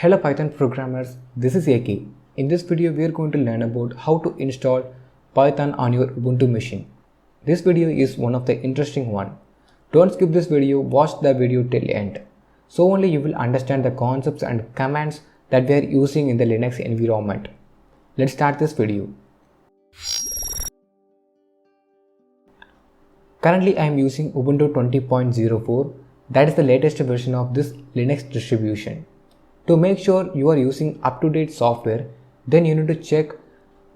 Hello Python programmers, this is Eki. In this video we are going to learn about how to install Python on your Ubuntu machine. This video is one of the interesting one. Don't skip this video, watch the video till end. So only you will understand the concepts and commands that we are using in the Linux environment. Let's start this video. Currently I am using Ubuntu 20.04. That is the latest version of this Linux distribution. To make sure you are using up-to-date software, then you need to check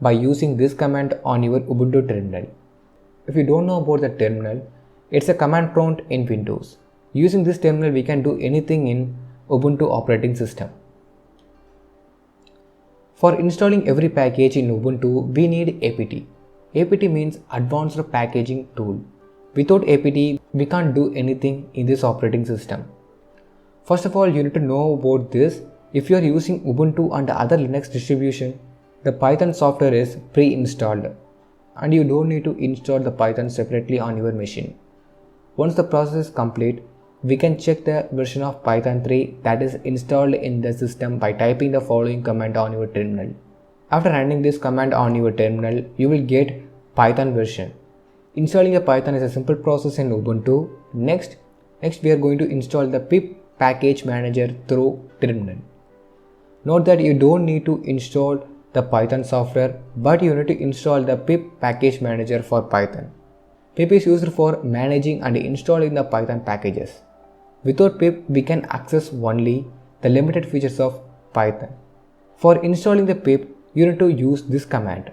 by using this command on your Ubuntu terminal. If you don't know about the terminal, it's a command prompt in Windows. Using this terminal, we can do anything in Ubuntu operating system. For installing every package in Ubuntu, we need apt. apt means Advanced Packaging Tool. Without apt, we can't do anything in this operating system. First of all, you need to know about this. If you are using Ubuntu and other Linux distribution, the Python software is pre-installed and you don't need to install the Python separately on your machine. Once the process is complete, we can check the version of Python 3 that is installed in the system by typing the following command on your terminal. After running this command on your terminal, you will get Python version. Installing a Python is a simple process in Ubuntu. Next we are going to install the pip package manager through terminal. Note that you don't need to install the Python software, but you need to install the pip package manager for Python. Pip is used for managing and installing the Python packages. Without pip, we can access only the limited features of Python. For installing the pip, you need to use this command.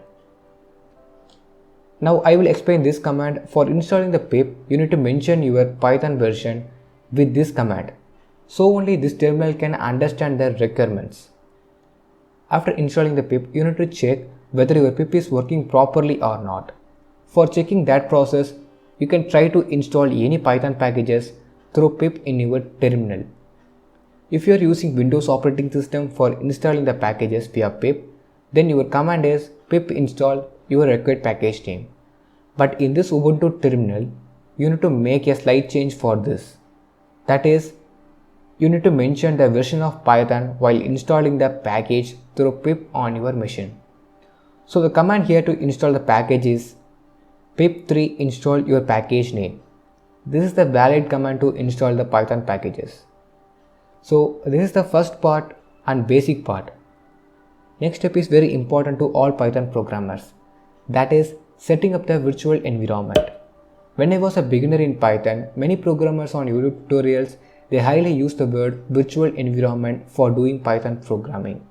Now I will explain this command. For installing the pip, you need to mention your Python version with this command. So only this terminal can understand the requirements. After installing the pip, you need to check whether your pip is working properly or not. For checking that process, you can try to install any Python packages through pip in your terminal. If you are using Windows operating system for installing the packages via pip, then your command is pip install your required package name. But in this Ubuntu terminal, you need to make a slight change for this. That is, you need to mention the version of Python while installing the package through pip on your machine. So the command here to install the package is pip3 install your package name. This is the valid command to install the Python packages. So this is the first part and basic part. Next step is very important to all Python programmers. That is setting up the virtual environment. When I was a beginner in Python, many programmers on YouTube tutorials they highly use the word virtual environment for doing Python programming.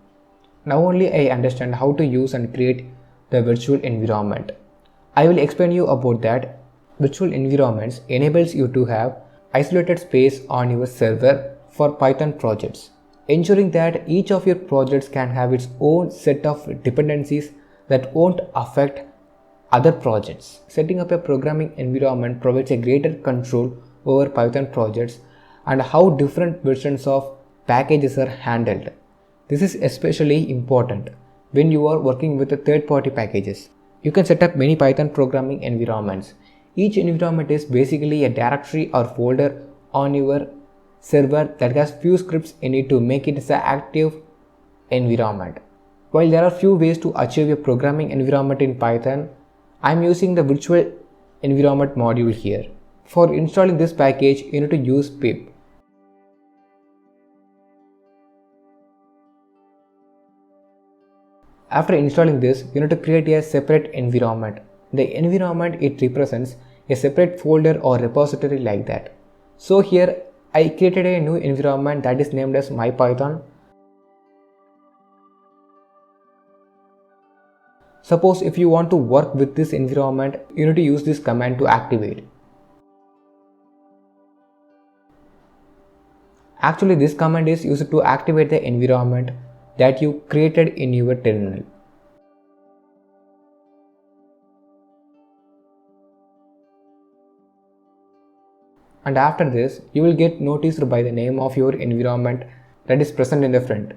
Now only I understand how to use and create the virtual environment. I will explain you about that. Virtual environments enables you to have isolated space on your server for Python projects, ensuring that each of your projects can have its own set of dependencies that won't affect other projects. Setting up a programming environment provides a greater control over Python projects and how different versions of packages are handled. This is especially important when you are working with third-party packages. You can set up many Python programming environments. Each environment is basically a directory or folder on your server that has few scripts in it to make it an active environment. While there are few ways to achieve a programming environment in Python, I am using the virtual environment module here. For installing this package, you need to use pip. After installing this, you need to create a separate environment. The environment it represents a separate folder or repository like that. So here I created a new environment that is named as MyPython. Suppose if you want to work with this environment, you need to use this command to activate. Actually, this command is used to activate the environment that you created in your terminal. And after this, you will get noticed by the name of your environment that is present in the front.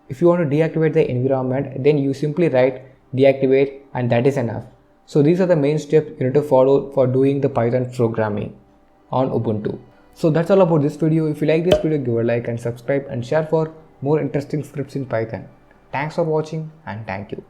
If you want to deactivate the environment, then you simply write deactivate and that is enough. So these are the main steps you need to follow for doing the Python programming on Ubuntu. So that's all about this video. If you like this video, give a like and subscribe and share for more interesting scripts in Python. Thanks for watching and thank you.